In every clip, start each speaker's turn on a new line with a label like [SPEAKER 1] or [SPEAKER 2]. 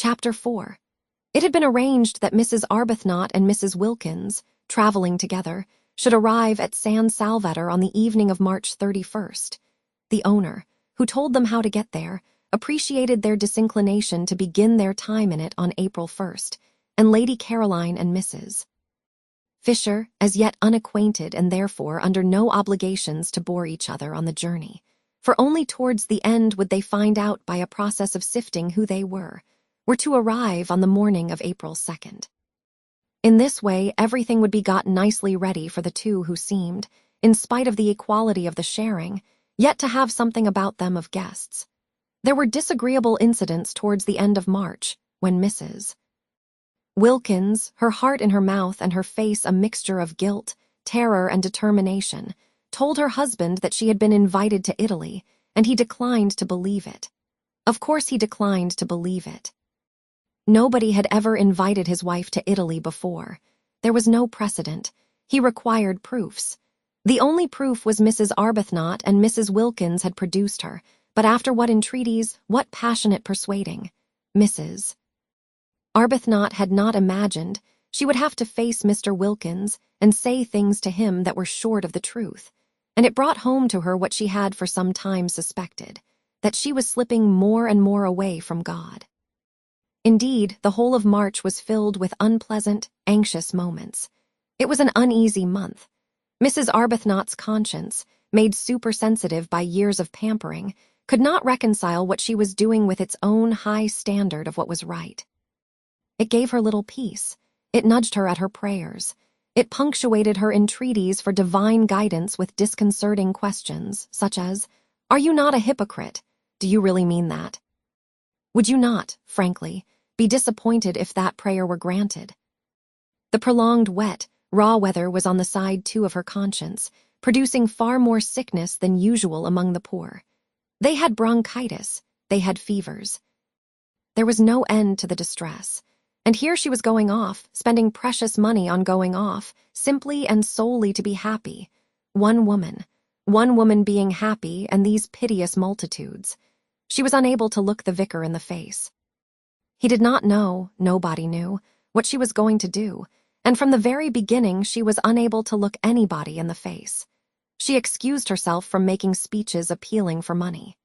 [SPEAKER 1] Chapter 4. It had been arranged that Mrs. Arbuthnot and Mrs. Wilkins, traveling together, should arrive at San Salvador on the evening of March 31st. The owner, who told them how to get there, appreciated their disinclination to begin their time in it on April 1st, and Lady Caroline and Mrs. Fisher, as yet unacquainted and therefore under no obligations to bore each other on the journey, for only towards the end would they find out by a process of sifting who they were to arrive on the morning of April 2nd. In this way, everything would be got nicely ready for the two who seemed, in spite of the equality of the sharing, yet to have something about them of guests. There were disagreeable incidents towards the end of March, when Mrs. Wilkins, her heart in her mouth and her face a mixture of guilt, terror, and determination, told her husband that she had been invited to Italy, and he declined to believe it. Of course he declined to believe it. Nobody had ever invited his wife to Italy before. There was no precedent. He required proofs. The only proof was Mrs. Arbuthnot and Mrs. Wilkins had produced her, but after what entreaties, what passionate persuading. Mrs. Arbuthnot had not imagined she would have to face Mr. Wilkins and say things to him that were short of the truth, and it brought home to her what she had for some time suspected, that she was slipping more and more away from God. Indeed, the whole of March was filled with unpleasant, anxious moments. It was an uneasy month. Mrs. Arbuthnot's conscience, made supersensitive by years of pampering, could not reconcile what she was doing with its own high standard of what was right. It gave her little peace. It nudged her at her prayers. It punctuated her entreaties for divine guidance with disconcerting questions, such as, "Are you not a hypocrite? Do you really mean that? Would you not, frankly, be disappointed if that prayer were granted?" The prolonged wet, raw weather was on the side too of her conscience, producing far more sickness than usual among the poor. They had bronchitis, they had fevers. There was no end to the distress, and here she was going off, spending precious money on going off, simply and solely to be happy. One woman being happy, and these piteous multitudes. She was unable to look the vicar in the face. He did not know, nobody knew, what she was going to do, and from the very beginning she was unable to look anybody in the face. She excused herself from making speeches appealing for money.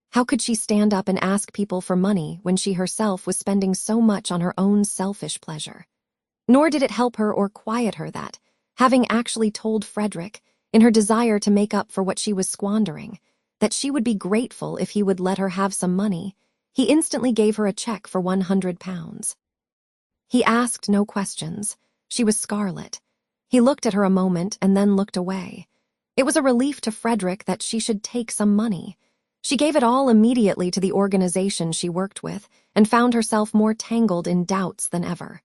[SPEAKER 1] How could she stand up and ask people for money when she herself was spending so much on her own selfish pleasure? Nor did it help her or quiet her that, having actually told Frederick, in her desire to make up for what she was squandering, that she would be grateful if he would let her have some money, he instantly gave her a check for £100. He asked no questions. She was scarlet. He looked at her a moment and then looked away. It was a relief to Frederick that she should take some money. She gave it all immediately to the organization she worked with and found herself more tangled in doubts than ever.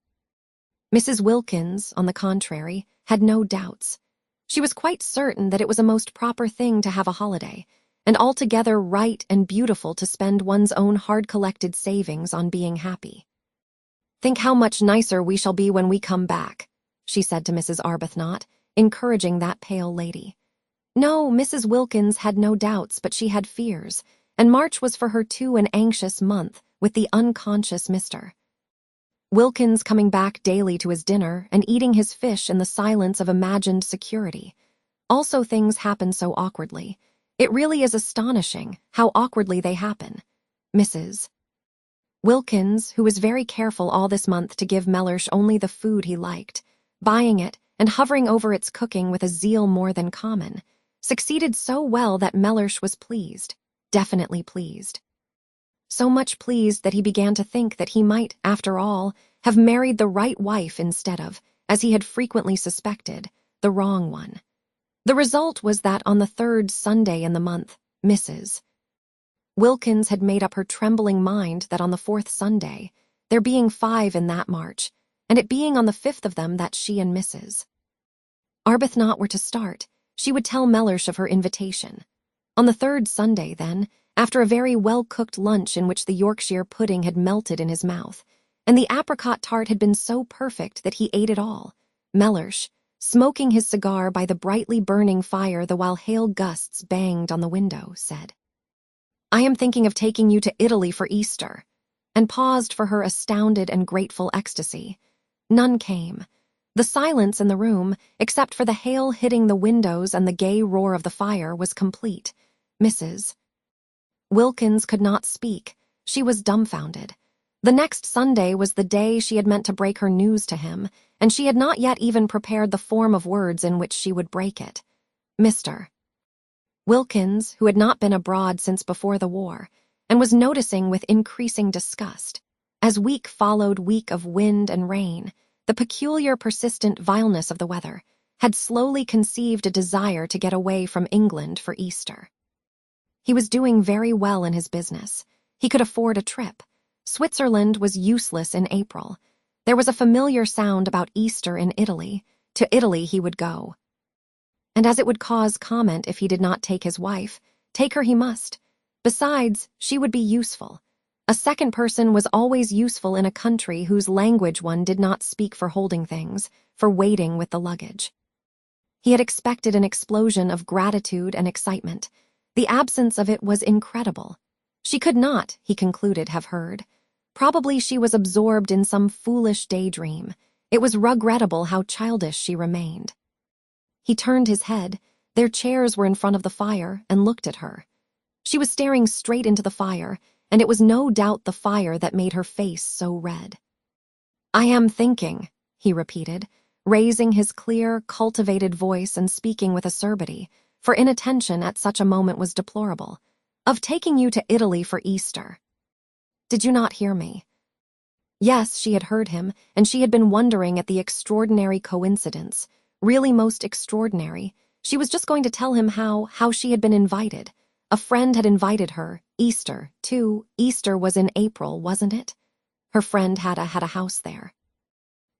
[SPEAKER 1] Mrs. Wilkins, on the contrary, had no doubts. She was quite certain that it was a most proper thing to have a holiday, and altogether right and beautiful to spend one's own hard-collected savings on being happy. "Think how much nicer we shall be when we come back," she said to Mrs. Arbuthnot, encouraging that pale lady. No, Mrs. Wilkins had no doubts, but she had fears, and March was for her too an anxious month with the unconscious Mr. Wilkins coming back daily to his dinner and eating his fish in the silence of imagined security. Also, things happen so awkwardly. It really is astonishing how awkwardly they happen. Mrs. Wilkins, who was very careful all this month to give Mellersh only the food he liked, buying it and hovering over its cooking with a zeal more than common, succeeded so well that Mellersh was pleased, definitely pleased. So much pleased that he began to think that he might, after all, have married the right wife instead of, as he had frequently suspected, the wrong one. The result was that on the third Sunday in the month, Mrs. Wilkins had made up her trembling mind that on the fourth Sunday, there being 5 in that March, and it being on the 5th of them that she and Mrs. Arbuthnot were to start, she would tell Mellersh of her invitation. On the third Sunday, then, after a very well-cooked lunch in which the Yorkshire pudding had melted in his mouth, and the apricot tart had been so perfect that he ate it all, Mellersh, smoking his cigar by the brightly burning fire the while hail gusts banged on the window, said, "I am thinking of taking you to Italy for Easter." and paused for her astounded and grateful ecstasy. None came. The silence in the room, except for the hail hitting the windows and the gay roar of the fire, was complete. Mrs. Wilkins could not speak. She was dumbfounded. The next Sunday was the day she had meant to break her news to him, and she had not yet even prepared the form of words in which she would break it. Mr. Wilkins, who had not been abroad since before the war, and was noticing with increasing disgust, as week followed week of wind and rain, the peculiar persistent vileness of the weather, had slowly conceived a desire to get away from England for Easter. He was doing very well in his business. He could afford a trip. Switzerland was useless in April. There was a familiar sound about Easter in Italy. To Italy he would go. And as it would cause comment if he did not take his wife, take her he must. Besides, she would be useful. A second person was always useful in a country whose language one did not speak for holding things, for waiting with the luggage. He had expected an explosion of gratitude and excitement. The absence of it was incredible. She could not, he concluded, have heard. Probably she was absorbed in some foolish daydream. It was regrettable how childish she remained. He turned his head. Their chairs were in front of the fire, and looked at her. She was staring straight into the fire, and it was no doubt the fire that made her face so red. "I am thinking," he repeated, raising his clear, cultivated voice and speaking with acerbity, for inattention at such a moment was deplorable, "of taking you to Italy for Easter." "Did you not hear me?" Yes, she had heard him, and she had been wondering at the extraordinary coincidence, really most extraordinary. She was just going to tell him how she had been invited. A friend had invited her. Easter, too. Easter was in April, wasn't it? Her friend had a house there.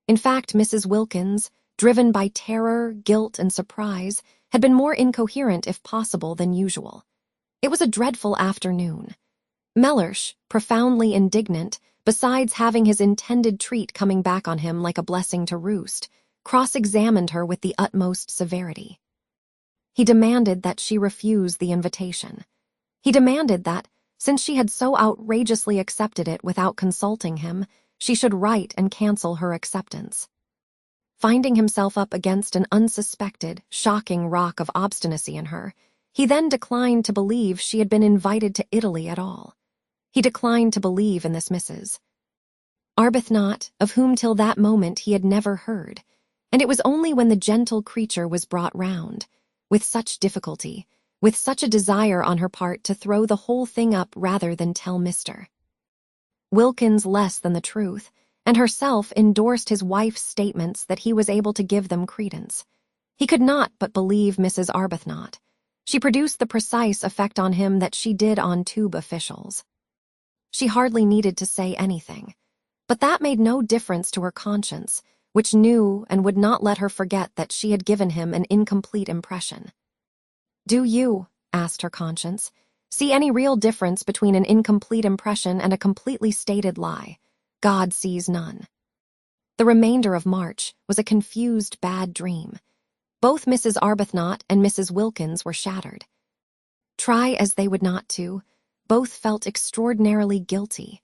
[SPEAKER 1] In fact, Mrs. Wilkins, driven by terror, guilt, and surprise, had been more incoherent, if possible, than usual. It was a dreadful afternoon. Mellersh, profoundly indignant, besides having his intended treat coming back on him like a blessing to roost, cross-examined her with the utmost severity. He demanded that she refuse the invitation. He demanded that, since she had so outrageously accepted it without consulting him, she should write and cancel her acceptance. Finding himself up against an unsuspected, shocking rock of obstinacy in her, he then declined to believe she had been invited to Italy at all. He declined to believe in this Mrs. Arbuthnot, of whom till that moment he had never heard, and it was only when the gentle creature was brought round, with such difficulty, with such a desire on her part to throw the whole thing up rather than tell Mr. Wilkins less than the truth, and herself endorsed his wife's statements that he was able to give them credence. He could not but believe Mrs. Arbuthnot. She produced the precise effect on him that she did on tube officials. She hardly needed to say anything, but that made no difference to her conscience, which knew and would not let her forget that she had given him an incomplete impression. "Do you," asked her conscience, "see any real difference between an incomplete impression and a completely stated lie?" God sees none. The remainder of March was a confused bad dream. Both Mrs. Arbuthnot and Mrs. Wilkins were shattered. Try as they would not to, both felt extraordinarily guilty.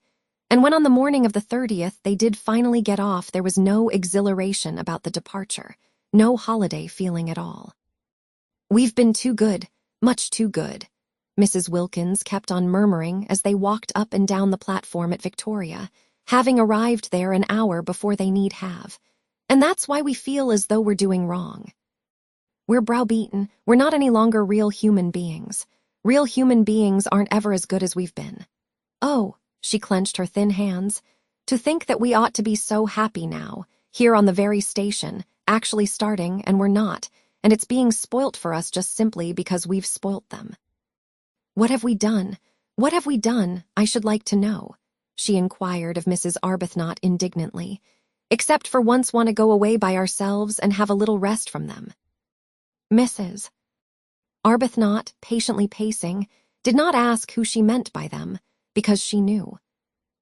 [SPEAKER 1] And when on the morning of the 30th they did finally get off, there was no exhilaration about the departure, no holiday feeling at all. "We've been too good, much too good," Mrs. Wilkins kept on murmuring as they walked up and down the platform at Victoria, having arrived there an hour before they need have. "And that's why we feel as though we're doing wrong. We're browbeaten, we're not any longer real human beings. Real human beings aren't ever as good as we've been. Oh," she clenched her thin hands, "to think that we ought to be so happy now, here on the very station, actually starting, and we're not, and it's being spoilt for us just simply because we've spoilt them. What have we done? What have we done, I should like to know?" she inquired of Mrs. Arbuthnot indignantly, "except for once want to go away by ourselves and have a little rest from them." Mrs. Arbuthnot, patiently pacing, did not ask who she meant by them, because she knew.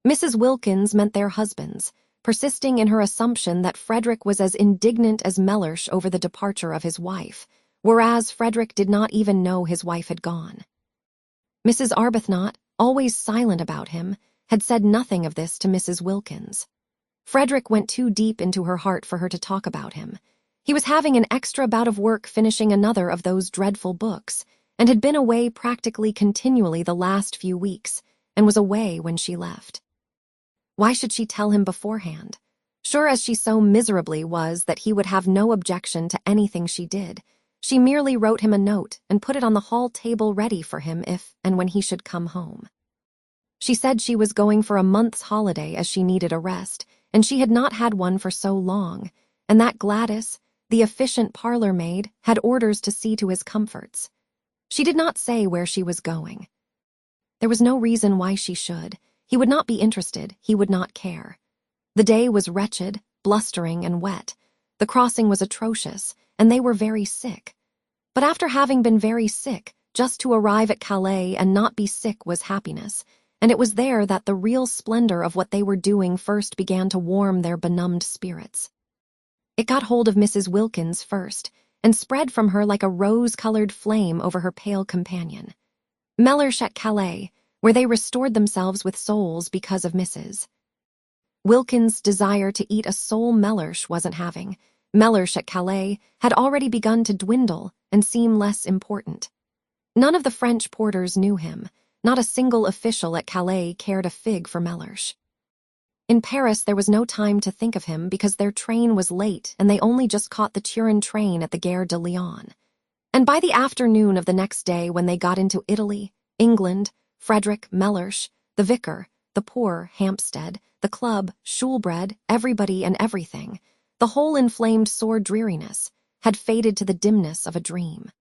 [SPEAKER 1] Mrs. Wilkins meant their husbands, persisting in her assumption that Frederick was as indignant as Mellersh over the departure of his wife, whereas Frederick did not even know his wife had gone. Mrs. Arbuthnot, always silent about him, had said nothing of this to Mrs. Wilkins. Frederick went too deep into her heart for her to talk about him. He was having an extra bout of work finishing another of those dreadful books, and had been away practically continually the last few weeks, and was away when she left. Why should she tell him beforehand? Sure as she so miserably was that he would have no objection to anything she did, she merely wrote him a note and put it on the hall table ready for him if and when he should come home. She said she was going for a month's holiday as she needed a rest, and she had not had one for so long, and that Gladys, the efficient parlor maid, had orders to see to his comforts. She did not say where she was going. There was no reason why she should. He would not be interested, he would not care. The day was wretched, blustering, and wet. The crossing was atrocious, and they were very sick. But after having been very sick, just to arrive at Calais and not be sick was happiness, and it was there that the real splendor of what they were doing first began to warm their benumbed spirits. It got hold of Mrs. Wilkins first, and spread from her like a rose-colored flame over her pale companion. Mellersh at Calais, where they restored themselves with soles because of Mrs. Wilkins' desire to eat a sole Mellersh wasn't having. Mellersh at Calais had already begun to dwindle and seem less important. None of the French porters knew him. Not a single official at Calais cared a fig for Mellersh. In Paris there was no time to think of him because their train was late and they only just caught the Turin train at the Gare de Lyon. And by the afternoon of the next day when they got into Italy, England, Frederick, Mellersh, the vicar, the poor, Hampstead, the club, Shoolbred, everybody and everything, the whole inflamed sore dreariness, had faded to the dimness of a dream.